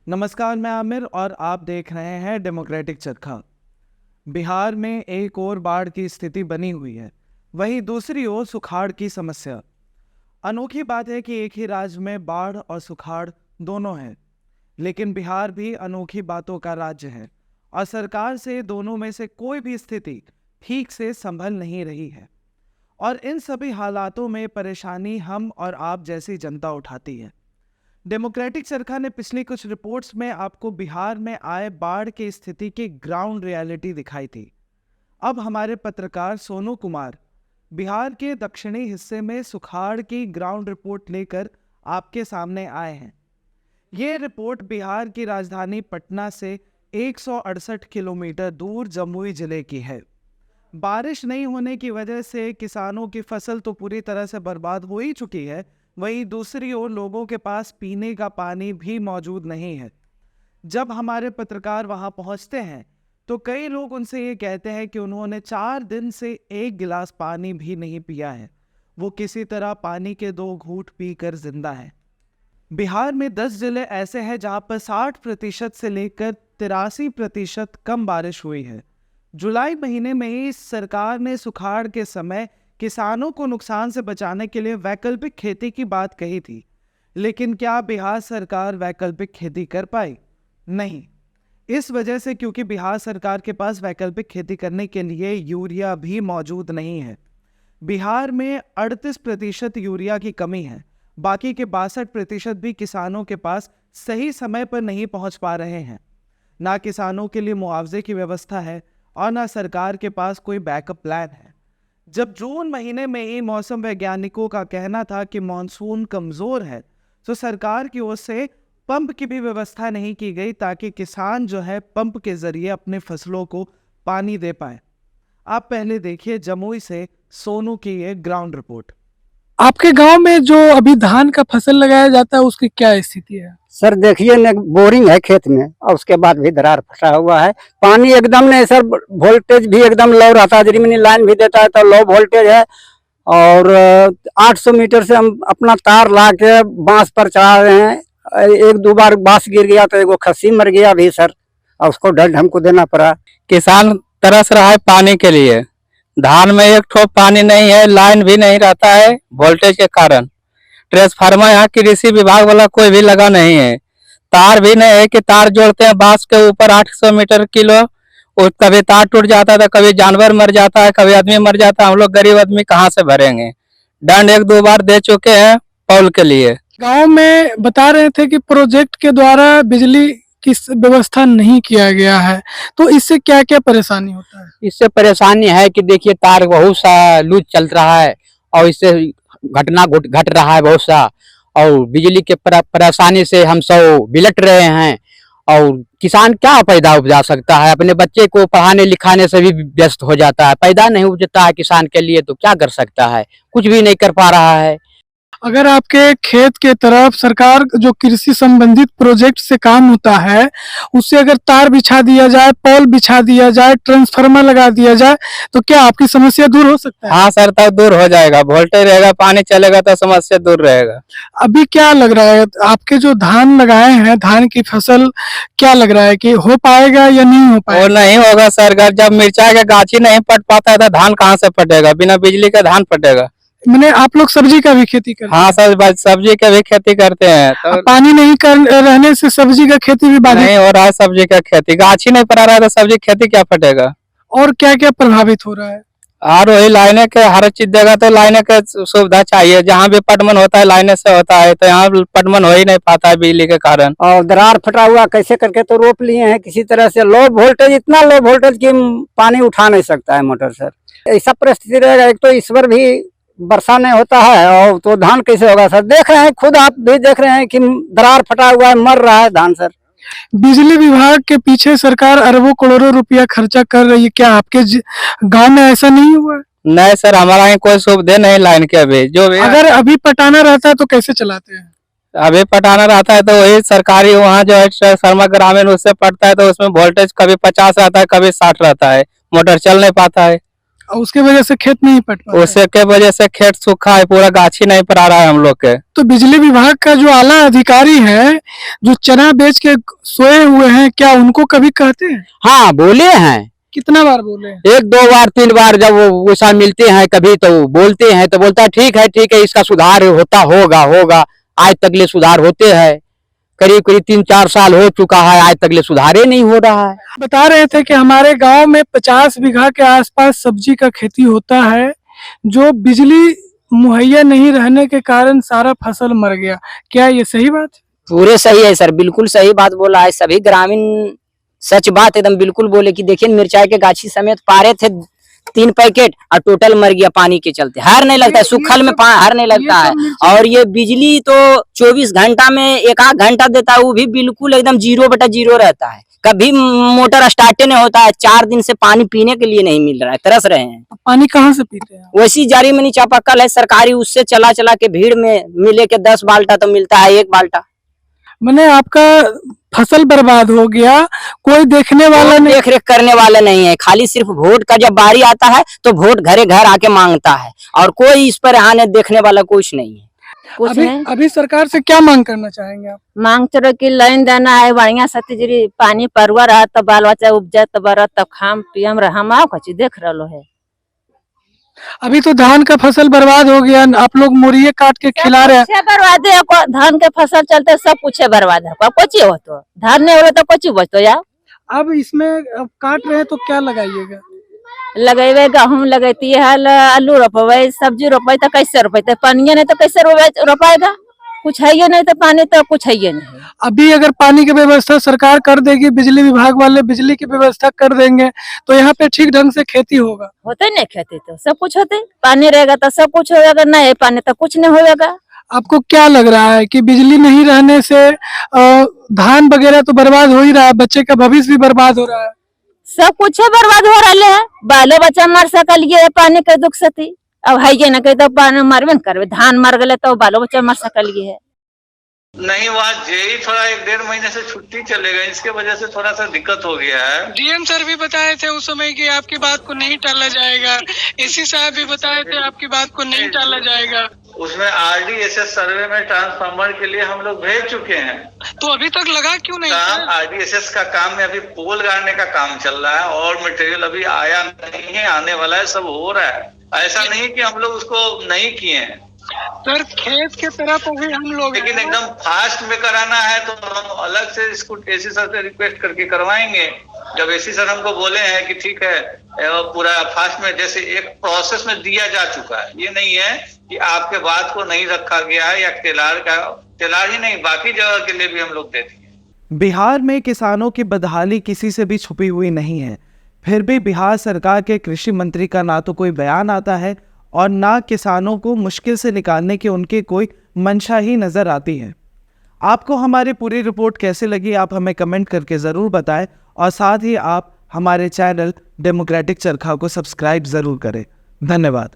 नमस्कार, मैं आमिर और आप देख रहे हैं डेमोक्रेटिक चरखा। बिहार में एक और बाढ़ की स्थिति बनी हुई है, वहीं दूसरी ओर सुखाड़ की समस्या। अनोखी बात है कि एक ही राज्य में बाढ़ और सुखाड़ दोनों हैं, लेकिन बिहार भी अनोखी बातों का राज्य है और सरकार से दोनों में से कोई भी स्थिति ठीक से संभल नहीं रही है। और इन सभी हालातों में परेशानी हम और आप जैसी जनता उठाती है। डेमोक्रेटिक चरखा ने पिछली कुछ रिपोर्ट्स में आपको बिहार में आए बाढ़ की स्थिति की ग्राउंड रियलिटी दिखाई थी। अब हमारे पत्रकार सोनू कुमार बिहार के दक्षिणी हिस्से में सुखाड़ की ग्राउंड रिपोर्ट लेकर आपके सामने आए हैं। ये रिपोर्ट बिहार की राजधानी पटना से 168 किलोमीटर दूर जमुई जिले की है। बारिश नहीं होने की वजह से किसानों की फसल तो पूरी तरह से बर्बाद हो ही चुकी है, वहीं दूसरी ओर लोगों के पास पीने का पानी भी मौजूद नहीं है। जब हमारे पत्रकार वहां पहुंचते हैं तो कई लोग उनसे ये कहते हैं कि उन्होंने 4 दिन से एक गिलास पानी भी नहीं पिया है। वो किसी तरह पानी के 2 घूंट पीकर जिंदा है। बिहार में 10 जिले ऐसे हैं जहां पर 60% से लेकर 83% कम बारिश हुई है। जुलाई महीने में ही सरकार ने सुखाड़ के समय किसानों को नुकसान से बचाने के लिए वैकल्पिक खेती की बात कही थी, लेकिन क्या बिहार सरकार वैकल्पिक खेती कर पाई? नहीं। इस वजह से क्योंकि बिहार सरकार के पास वैकल्पिक खेती करने के लिए यूरिया भी मौजूद नहीं है। बिहार में 38% यूरिया की कमी है। बाकी के 62% भी किसानों के पास सही समय पर नहीं पहुंच पा रहे हैं। ना किसानों के लिए मुआवजे की व्यवस्था है और ना सरकार के पास कोई बैकअप प्लान है। जब जून महीने में ही मौसम वैज्ञानिकों का कहना था कि मानसून कमजोर है, तो सरकार की ओर से पंप की भी व्यवस्था नहीं की गई ताकि किसान जो है पंप के जरिए अपने फसलों को पानी दे पाए। आप पहले देखिए जमुई से सोनू की ये ग्राउंड रिपोर्ट। आपके गांव में जो अभी धान का फसल लगाया जाता है उसकी क्या स्थिति है? सर देखिए न, बोरिंग है खेत में और उसके बाद भी दरार फंसा हुआ है। पानी एकदम नहीं सर, वोल्टेज भी एकदम लो रहता है। जमीनी लाइन भी देता है तो लो वोल्टेज है। और 800 मीटर से हम अपना तार ला के बांस पर चढ़ा रहे हैं। 1-2 बार बांस गिर गया तो एगो खस्सी मर गया भी सर, और उसको दंड हमको देना पड़ा। किसान तरस रहा है पानी के लिए। धान में एक ठोप पानी नहीं है, लाइन भी नहीं रहता है वोल्टेज के कारण। ट्रांसफार्मर यहाँ कृषि विभाग वाला कोई भी लगा नहीं है। तार भी नहीं है कि तार जोड़ते हैं बांस के ऊपर 800 मीटर किलो। कभी तार टूट जाता है तो कभी जानवर मर जाता है, कभी आदमी मर जाता है। हम लोग गरीब आदमी कहाँ से भरेंगे? दंड 1-2 बार दे चुके हैं पौल के लिए। गांव में बता रहे थे कि प्रोजेक्ट के द्वारा बिजली की व्यवस्था नहीं किया गया है, तो इससे क्या क्या परेशानी होता है? इससे परेशानी है कि देखिए तार बहुत सा लूज चल रहा है और इससे घटना घट रहा है बहुत सा। और बिजली के परेशानी से हम सब बिलट रहे हैं। और किसान क्या पैदा उपजा सकता है? अपने बच्चे को पढ़ाने लिखाने से भी व्यस्त हो जाता है। पैदा नहीं उपजता है किसान के लिए तो क्या कर सकता है? कुछ भी नहीं कर पा रहा है। अगर आपके खेत के तरफ सरकार जो कृषि संबंधित प्रोजेक्ट से काम होता है उससे अगर तार बिछा दिया जाए, पोल बिछा दिया जाए, ट्रांसफार्मर लगा दिया जाए तो क्या आपकी समस्या दूर हो सकता है? हाँ सर, तब दूर हो जाएगा। वोल्टेज रहेगा, पानी चलेगा तो समस्या दूर रहेगा। अभी क्या लग रहा है आपके जो धान लगाए हैं, धान की फसल, क्या लग रहा है कि हो पाएगा या नहीं हो वो पाएगा? नहीं होगा सर। जब मिर्चाई का गाछी नहीं पट पाता है तो धान कहाँ से पटेगा? बिना बिजली का धान पटेगा। मैंने आप लोग सब्जी का भी खेती करते हाँ सर, सब्जी का भी खेती करते हैं तो पानी नहीं कर रहने से सब्जी का खेती भी बाधित नहीं हो रहा है। सब्जी का खेती गाछी नहीं पड़ा रहा है तो सब्जी खेती क्या फटेगा? और क्या क्या प्रभावित हो रहा है? और वही लाइने के हर चीज देगा तो लाइने के सुविधा चाहिए। जहाँ भी पटवन होता है लाइने से होता है, तो यहाँ पटवन हो ही नहीं पाता है बिजली के कारण। और दरार फटा हुआ कैसे करके तो रोप लिए हैं किसी तरह से। लो वोल्टेज, इतना लो वोल्टेज कि पानी उठा नहीं सकता है मोटर सर। ऐसा परिस्थिति रहेगा। एक तो इस बार भी वर्षा नहीं होता है और तो धान कैसे होगा सर? देख रहे हैं, खुद आप भी देख रहे हैं कि दरार फटा हुआ है, मर रहा है धान सर। बिजली विभाग के पीछे सरकार अरबों करोड़ों रुपया खर्चा कर रही है, क्या आपके गांव में ऐसा नहीं हुआ? नहीं सर, हमारा यहाँ कोई सुविधा नहीं लाइन के। अभी जो भी अगर अभी पटाना रहता है तो कैसे चलाते हैं? अभी पटाना रहता है तो वही सरकारी वहाँ जो है शर्मा ग्रामीण उससे पटता है तो उसमें वोल्टेज कभी 50 रहता है, कभी 60 रहता है। मोटर चल नहीं पाता है। और उसके वजह से खेत नहीं पट पा रहा है। उसके वजह से खेत सूखा है, पूरा गाछी नहीं पड़ा रहा है हम लोग के। तो बिजली विभाग का जो आला अधिकारी है, जो चना बेच के सोए हुए हैं, क्या उनको कभी कहते हैं? हाँ बोले हैं, कितना बार बोले हैं? 1-2 बार 3 बार जब वो वैसा मिलते हैं कभी तो बोलते हैं, तो बोलता है ठीक है इसका सुधार होगा। आज तक ले सुधार होते हैं, करीब 3-4 साल हो चुका है, आज तक ले सुधारे नहीं हो रहा है। बता रहे थे कि हमारे गांव में 50 बीघा के आसपास सब्जी का खेती होता है, जो बिजली मुहैया नहीं रहने के कारण सारा फसल मर गया। क्या ये सही बात है? पूरे सही है सर, बिल्कुल सही बात बोला है। सभी ग्रामीण सच बात एकदम बिल्कुल बोले कि देखिए मिर्चाई के गाछी समेत पारे थे 3 पैकेट और टोटल मर गया पानी के चलते। हार नहीं लगता है, सुखल में हार नहीं लगता है। और ये बिजली तो 24 घंटा में 1-8 घंटा देता है, वो भी बिल्कुल एकदम 0/0 रहता है। कभी मोटर स्टार्ट नहीं होता है। 4 दिन से पानी पीने के लिए नहीं मिल रहा है, तरस रहे हैं। पानी कहाँ से पीते हैं? वैसी जारी मनी चापाकल है सरकारी, उससे चला के भीड़ में मिले के 10 बाल्टा तो मिलता है, 1 बाल्टा। मैंने आपका फसल बर्बाद हो गया, कोई देखने वाला नहीं, देख रेख करने वाला नहीं है। खाली सिर्फ वोट का जब बारी आता है तो वोट घरे घर आके मांगता है, और कोई इस पर आने देखने वाला कुछ नहीं है। कुछ नहीं। अभी सरकार से क्या मांग करना चाहेंगे आप? मांग तो रही कि लाइन देना है बढ़िया सतीजरी, पानी परवा रहा तब बाल बच्चा उपजा तब बड़ा तब खाम पियम रहा, हम आओ कची देख रहो है। अभी तो धान का फसल बर्बाद हो गया, आप लोग मुरैये काट के खिला रहे हैं। बर्बाद है, धान के फसल चलते सब कुछ बर्बाद है। कोची हो तो धान नहीं हो तो कोची बचतो यार। अब इसमें अब काट रहे हैं तो क्या लगाइएगा? लगेबे गहूम लगती है, आलू रोपे, सब्जी रोपे तो कैसे रोपे, पानी नहीं तो कैसे रोपाएगा? कुछ है ये नहीं तो पानी तो कुछ है ये नहीं। अभी अगर पानी की व्यवस्था सरकार कर देगी, बिजली विभाग वाले बिजली की व्यवस्था कर देंगे, तो यहाँ पे ठीक ढंग से खेती होगा। होते नहीं खेती तो सब कुछ होते, पानी रहेगा तो सब कुछ होगा, नहीं है पानी तो कुछ नहीं होगा। आपको क्या लग रहा है कि बिजली नहीं रहने से धान वगैरह तो बर्बाद हो ही रहा है, बच्चे का भविष्य भी बर्बाद हो रहा है? सब कुछ बर्बाद हो रहा है, बालो बच्चा मर सकल ये पानी के दुख से थी। अब है ये ना कही तो पानी मरबे न करबे, धान मर गए तो बालो बच्चा मर सकल ये है। नहीं, वहाँ जेई थोड़ा 1-1.5 महीने से छुट्टी चलेगा, इसके वजह से थोड़ा सा दिक्कत हो गया है। डीएम सर भी बताए थे उस समय कि आपकी बात को नहीं टाला जाएगा, एसी साहब भी बताए थे आपकी बात को नहीं टाला जाएगा। उसमें RDSS सर्वे में ट्रांसफार्मर के लिए हम लोग भेज चुके हैं। तो अभी तक लगा क्यों नहीं? काम RDSS का काम में अभी पोल गाड़ने का काम चल रहा है, और मटेरियल अभी आया नहीं है, आने वाला है, सब हो रहा है। ऐसा नहीं कि हम लोग उसको नहीं किए हैं सर, खेत के तरफ अभी हम लोग, लेकिन एकदम फास्ट में कराना है तो हम अलग से इसको एसी सर से रिक्वेस्ट करके करवाएंगे। जब एसी सर हमको बोले हैं कि ठीक है पूरा फास्ट में, जैसे एक प्रोसेस में दिया जा चुका है, ये नहीं है कि आपके बात को नहीं रखा गया है, या तेलार ही नहीं बाकी जगह के लिए भी हम लोग देते हैं। बिहार में किसानों की बदहाली किसी से भी छुपी हुई नहीं है, फिर भी बिहार सरकार के कृषि मंत्री का ना तो कोई बयान आता है और ना किसानों को मुश्किल से निकालने की उनकी कोई मंशा ही नज़र आती है। आपको हमारी पूरी रिपोर्ट कैसे लगी, आप हमें कमेंट करके ज़रूर बताएं, और साथ ही आप हमारे चैनल डेमोक्रेटिक चरखा को सब्सक्राइब ज़रूर करें। धन्यवाद।